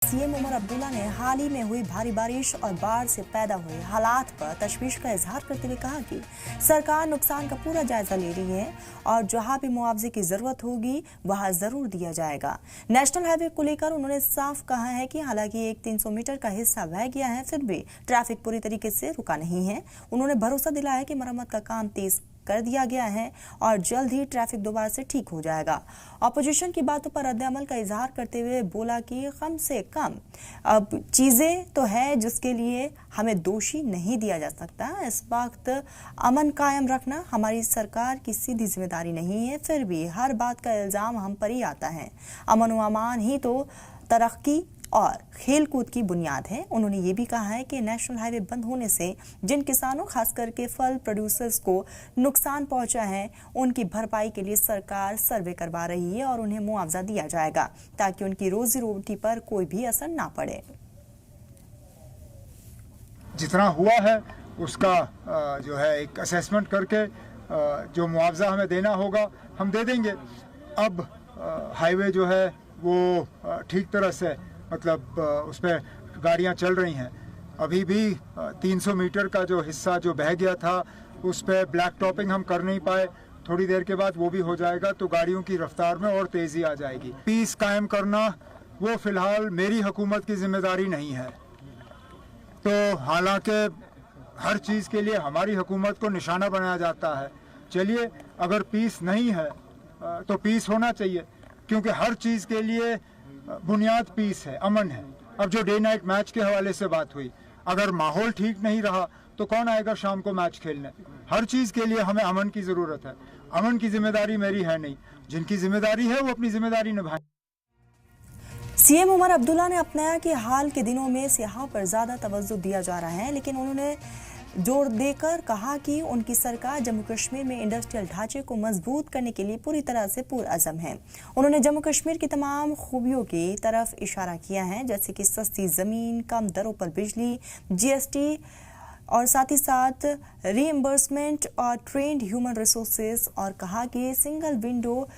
CM Omar Abdullah ने हाल ही में हुई भारी बारिश और बाढ़ से पैदा हुए हालात पर तशवीश का इजहार करते हुए कहा कि सरकार नुकसान का पूरा जायजा ले रही है और जहां भी मुआवजे की जरूरत होगी वहां जरूर दिया जाएगा। नेशनल हाईवे को लेकर उन्होंने साफ कहा है कि हालांकि एक 300 मीटर का हिस्सा बह गया है, फिर भी ट्रैफिक पूरी तरीके से रुका नहीं है। उन्होंने भरोसा दिलाया कि मरम्मत का काम तेज कर दिया गया है और जल्द ही ट्रैफिक दोबारा से ठीक हो जाएगा। ऑपोजिशन की बातों पर रद्द-ए-अमल का इजहार करते हुए बोला कि कम से कम अब चीजें तो है जिसके लिए हमें दोषी नहीं दिया जा सकता। इस वक्त अमन कायम रखना हमारी सरकार की सीधी जिम्मेदारी नहीं है, फिर भी हर बात का इल्जाम हम पर ही आता है। अमन व अमान ही तो तरक्की और खेलकूद की बुनियाद है। उन्होंने ये भी कहा है कि नेशनल हाईवे बंद होने से जिन किसानों खास करके फल प्रोड्यूसर्स को नुकसान पहुंचा है, उनकी भरपाई के लिए सरकार सर्वे करवा रही है और उन्हें मुआवजा दिया जाएगा ताकि उनकी रोजी रोटी पर कोई भी असर ना पड़े। जितना हुआ है उसका जो है एक असेसमेंट करके जो मुआवजा हमें देना होगा हम दे देंगे। अब हाईवे जो है वो ठीक तरह से मतलब उस पर गाड़ियाँ चल रही हैं। अभी भी 300 मीटर का जो हिस्सा जो बह गया था उस पर ब्लैक टॉपिंग हम कर नहीं पाए, थोड़ी देर के बाद वो भी हो जाएगा तो गाड़ियों की रफ्तार में और तेज़ी आ जाएगी। पीस कायम करना वो फिलहाल मेरी हुकूमत की जिम्मेदारी नहीं है। तो हालांकि हर चीज़ के लिए हमारी हुकूमत को निशाना बनाया जाता है। चलिए, अगर पीस नहीं है तो पीस होना चाहिए, क्योंकि हर चीज़ के लिए बुनियाद पीस है, अमन है। अब जो डे नाइट मैच के हवाले से बात हुई, अगर माहौल ठीक नहीं रहा तो कौन आएगा शाम को मैच खेलने। हर चीज़ के लिए हमें अमन की ज़रूरत है। अमन की जिम्मेदारी मेरी है नहीं, जिनकी जिम्मेदारी है वो अपनी जिम्मेदारी निभाएं। सीएम उमर अब्दुल्ला ने अपनाया कि हाल के दिनों में सियाहों पर ज्यादा तवज्जो दिया जा रहा है, लेकिन उन्होंने जोर देकर कहा कि उनकी सरकार जम्मू कश्मीर में इंडस्ट्रियल ढांचे को मजबूत करने के लिए पूरी तरह से पुरअज़म है। उन्होंने जम्मू कश्मीर की तमाम खूबियों की तरफ इशारा किया है, जैसे कि सस्ती जमीन, कम दरों पर बिजली, जीएसटी और साथ ही साथ रीइंबर्समेंट और ट्रेंड ह्यूमन रिसोर्सेज, और कहा कि सिंगल विंडो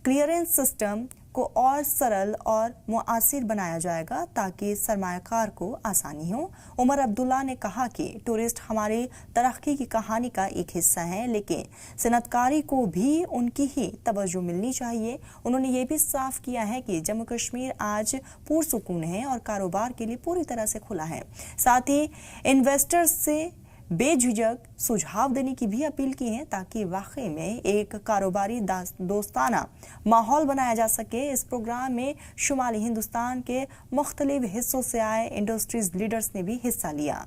क्लियरेंस सिस्टम को और सरल और मुआसिर बनाया जाएगा ताकि सरमायाकार को आसानी हो। उमर अब्दुल्ला ने कहा कि टूरिस्ट हमारी तरक्की की कहानी का एक हिस्सा है, लेकिन सनअतकारी को भी उनकी ही तवज्जो मिलनी चाहिए। उन्होंने ये भी साफ किया है कि जम्मू कश्मीर आज पुरसुकून है और कारोबार के लिए पूरी तरह से खुला है। साथ ही इन्वेस्टर्स से बेझिझक सुझाव देने की भी अपील की है ताकि वाकई में एक कारोबारी दोस्ताना माहौल बनाया जा सके। इस प्रोग्राम में शुमाली हिंदुस्तान के मुख्तलिफ हिस्सों से आए इंडस्ट्रीज लीडर्स ने भी हिस्सा लिया।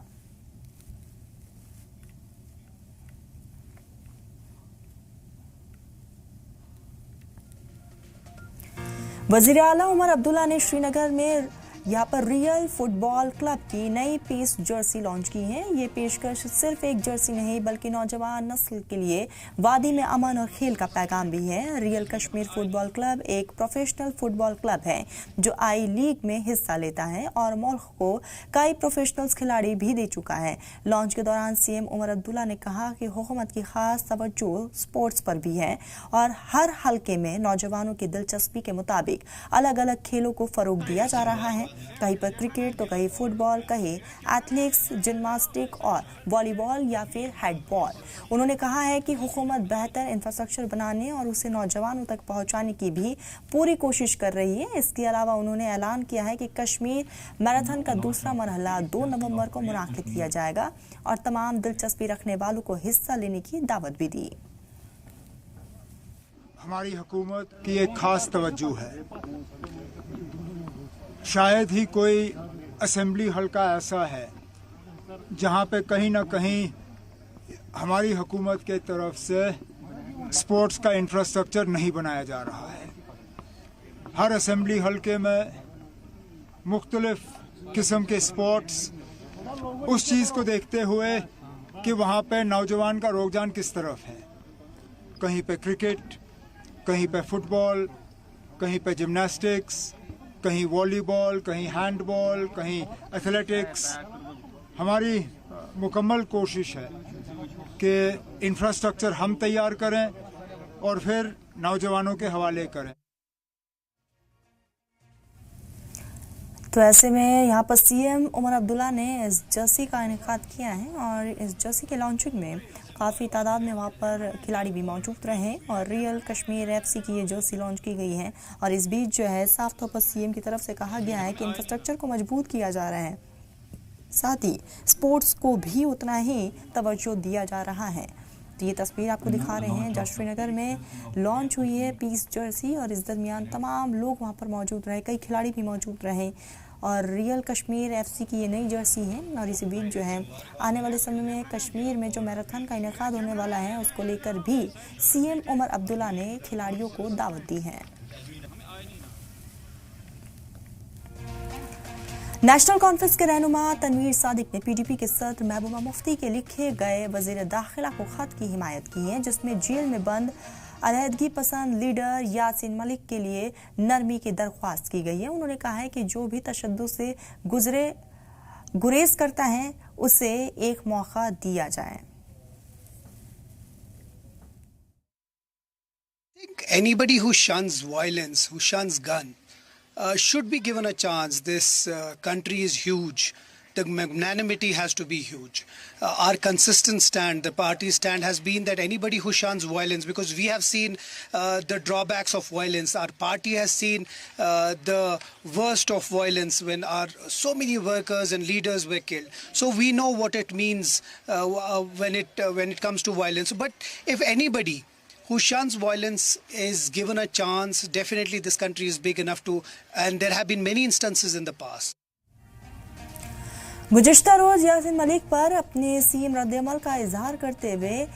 वजीर आला उमर अब्दुल्ला ने श्रीनगर में यहाँ पर रियल फुटबॉल क्लब की नई पीस जर्सी लॉन्च की है। ये पेशकश सिर्फ एक जर्सी नहीं बल्कि नौजवान नस्ल के लिए वादी में अमन और खेल का पैगाम भी है। रियल कश्मीर फुटबॉल क्लब एक प्रोफेशनल फुटबॉल क्लब है जो आई लीग में हिस्सा लेता है और मुल्क को कई प्रोफेशनल्स खिलाड़ी भी दे चुका है। लॉन्च के दौरान सीएम उमर अब्दुल्ला ने कहा कि हुकूमत की खास तवज्जो स्पोर्ट्स पर भी है और हर हलके में नौजवानों की दिलचस्पी के मुताबिक अलग अलग खेलों को फरोग दिया जा रहा है। कहीं पर क्रिकेट तो कहीं फुटबॉल, कहीं एथलेटिक्स, जिम्नास्टिक और वॉलीबॉल या फिर हैंडबॉल। उन्होंने कहा है कि हुकूमत बेहतर इंफ्रास्ट्रक्चर बनाने और उसे नौजवानों तक पहुंचाने की भी पूरी कोशिश कर रही है। इसके अलावा उन्होंने ऐलान किया है कि कश्मीर मैराथन का दूसरा मरहला 2 नवंबर को मुनाकिद किया जाएगा और तमाम दिलचस्पी रखने वालों को हिस्सा लेने की दावत भी दी। हमारी हुकूमत की एक खास तवज्जो है। शायद ही कोई असेंबली हल्का ऐसा है जहां पे कहीं ना कहीं हमारी हुकूमत के तरफ से स्पोर्ट्स का इंफ्रास्ट्रक्चर नहीं बनाया जा रहा है। हर असेंबली हल्के में मुख्तलिफ किस्म के स्पोर्ट्स, उस चीज़ को देखते हुए कि वहाँ पे नौजवान का रुझान किस तरफ है। कहीं पे क्रिकेट, कहीं पे फुटबॉल, कहीं पे जिम्नास्टिक्स, कहीं वॉलीबॉल, कहीं हैंडबॉल, कहीं एथलेटिक्स। हमारी मुकम्मल कोशिश है कि इंफ्रास्ट्रक्चर हम तैयार करें और फिर नौजवानों के हवाले करें। तो ऐसे में यहाँ पर सीएम उमर अब्दुल्ला ने इस जर्सी का इनेकाद किया है और इस जर्सी के लॉन्चिंग में काफ़ी तादाद में वहाँ पर खिलाड़ी भी मौजूद रहे और रियल कश्मीर एफसी की ये जर्सी लॉन्च की गई है। और इस बीच जो है साफ तौर पर सीएम की तरफ से कहा गया है कि इंफ्रास्ट्रक्चर को मजबूत किया जा रहा है, साथ ही स्पोर्ट्स को भी उतना ही तवज्जो दिया जा रहा है। तो ये तस्वीर आपको दिखा रहे हैं जहाँ श्रीनगर में लॉन्च हुई है पीस जर्सी और इस दरमियान तमाम लोग वहाँ पर मौजूद रहे, कई खिलाड़ी भी मौजूद रहे और रियल कश्मीर एफसी की ये नई जर्सी है। और इसी बीच जो है आने वाले समय में कश्मीर में जो मैराथन का इनेकाद होने वाला है उसको लेकर भी सीएम उमर अब्दुल्ला ने खिलाड़ियों को दावत दी है। नेशनल कॉन्फ्रेंस के रहनुमा तनवीर सादिक ने पीडीपी के सदर महबूबा मुफ्ती के लिखे गए वजीर दाखिला को खत की हिमायत की है जिसमें जेल में बंद अलहदगी पसंद लीडर यासिन मलिक के लिए नरमी की दरख्वास्त की गई है। उन्होंने कहा है कि जो भी तशद्दुद से गुरेज करता है उसे एक मौका दिया जाए। Anybody who shuns violence, who shuns gun, should be given a chance. This country is huge. The magnanimity has to be huge. Our consistent stand, the party stand, has been that anybody who shuns violence, because we have seen the drawbacks of violence. Our party has seen the worst of violence when so many workers and leaders were killed. So we know what it means when it comes to violence. But if anybody who shuns violence is given a chance, definitely this country is big enough to, and there have been many instances in the past. गुज़िश्ता रोज यासिन मलिक पर अपने CM रद्द-ए-अमल का इजहार करते हुए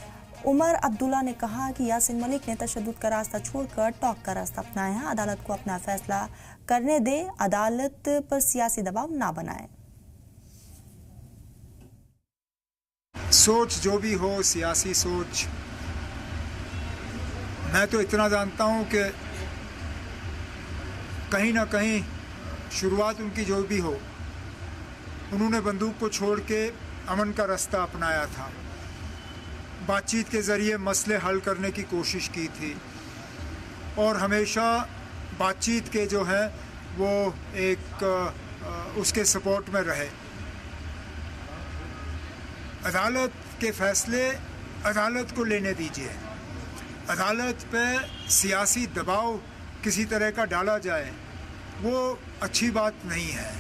उमर अब्दुल्ला ने कहा कि यासिन मलिक ने तशद्दुद का रास्ता छोड़कर टॉक का रास्ता अपनाया है। अदालत को अपना फैसला करने दे, अदालत पर सियासी दबाव ना बनाए। सोच जो भी हो, सियासी सोच, मैं तो इतना जानता हूं कि कहीं ना कहीं शुरुआत उनकी जो भी हो, उन्होंने बंदूक को छोड़ के अमन का रास्ता अपनाया था, बातचीत के ज़रिए मसले हल करने की कोशिश की थी और हमेशा बातचीत के जो है वो एक उसके सपोर्ट में रहे। अदालत के फैसले अदालत को लेने दीजिए। अदालत पे सियासी दबाव किसी तरह का डाला जाए वो अच्छी बात नहीं है।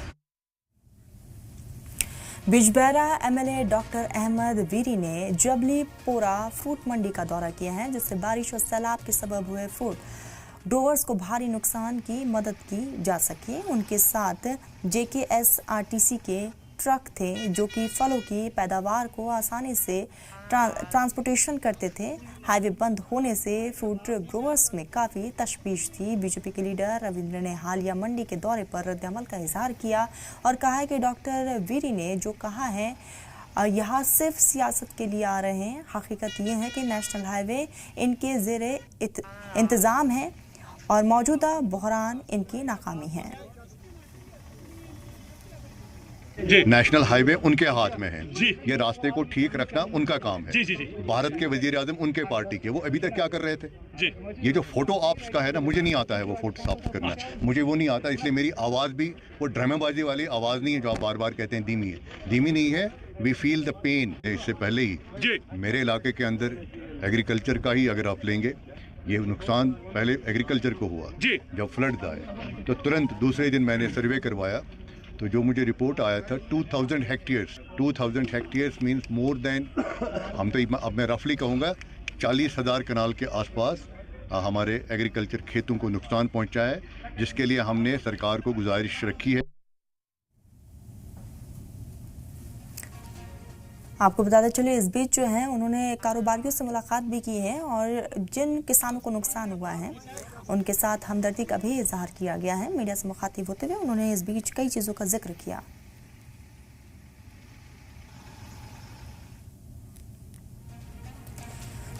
बिजबेहरा एमएलए डॉक्टर अहमद वीरी ने जबलीपोरा फ्रूट मंडी का दौरा किया है जिससे बारिश और सैलाब के सबब हुए फ्रूट ग्रोवर्स को भारी नुकसान की मदद की जा सके। उनके साथ जेकेएसआरटीसी के ट्रक थे जो कि फलों की पैदावार को आसानी से ट्रांसपोर्टेशन करते थे। हाईवे बंद होने से फ्रूट ग्रोवर्स में काफ़ी तशवीश थी। बीजेपी के लीडर रविंद्र ने हालिया मंडी के दौरे पर रद्द-ए-अमल का इजहार किया और कहा है कि डॉक्टर वीरी ने जो कहा है यहाँ सिर्फ सियासत के लिए आ रहे हैं। हकीकत ये है कि नेशनल हाईवे इनके ज़ेरे इंतज़ाम है और मौजूदा बहरान इनकी नाकामी है। नेशनल हाईवे उनके हाथ में है, ये रास्ते को ठीक रखना उनका काम है। जी। भारत के वजीर आजम उनके पार्टी के, वो अभी तक क्या कर रहे थे जी? ये जो फोटो ऑप्स का है ना, मुझे नहीं आता है वो फोटो ऑप्स करना, मुझे वो नहीं आता, इसलिए मेरी आवाज़ भी वो ड्रामेबाजी वाली आवाज़ नहीं है जो आप बार बार कहते हैं धीमी है। धीमी नहीं है, वी फील द पेन। इससे पहले ही मेरे इलाके के अंदर एग्रीकल्चर का ही अगर आप लेंगे, ये नुकसान पहले एग्रीकल्चर को हुआ जब फ्लड आए, तो तुरंत दूसरे दिन मैंने सर्वे करवाया तो जो मुझे रिपोर्ट आया था 2000 हेक्टेयर्स मींस मोर देन, हम तो अब मैं रफली कहूँगा 40,000 कनाल के आसपास हमारे एग्रीकल्चर खेतों को नुकसान पहुँचा है, जिसके लिए हमने सरकार को गुजारिश रखी है। आपको बताते चले इस बीच जो है उन्होंने कारोबारियों से मुलाकात भी की है और जिन किसानों को नुकसान हुआ है उनके साथ हमदर्दी का भी इजहार किया गया है। मीडिया से मुखातिब होते हुए उन्होंने इस बीच कई चीज़ों का जिक्र किया।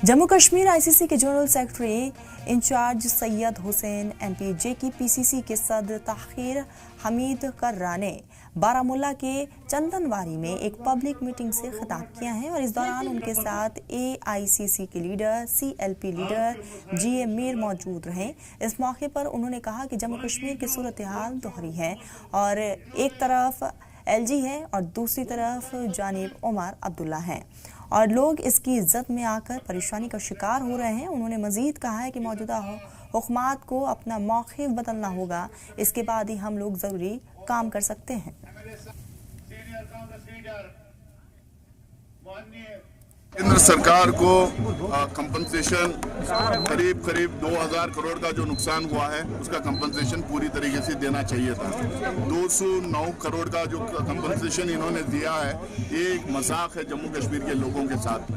जम्मू कश्मीर आईसीसी के general secretary incharge Syed Hussain, MPJ की पीसीसी के सदर ताहिर हमीद कर्रा ने बारामुल्ला के चंदनवारी में एक पब्लिक मीटिंग से खिताब किया है और इस दौरान उनके साथ एआईसीसी के लीडर, सीएलपी लीडर जीए मीर मौजूद रहे। इस मौके पर उन्होंने कहा कि जम्मू कश्मीर की सूरत हाल दोहरी है और एक तरफ एलजी है और दूसरी तरफ जानिब उमर अब्दुल्ला हैं और लोग इसकी इज्जत में आकर परेशानी का शिकार हो रहे हैं। उन्होंने मजीद कहा है कि मौजूदा हुकूमत को अपना मौक़िफ़ बदलना होगा, इसके बाद ही हम लोग ज़रूरी काम कर सकते हैं। केंद्र सरकार को कंपनसेशन करीब 2000 करोड़ का जो नुकसान हुआ है उसका कंपनसेशन पूरी तरीके से देना चाहिए था। 209 करोड़ का जो कंपनसेशन इन्होंने दिया है ये एक मजाक है जम्मू कश्मीर के लोगों के साथ।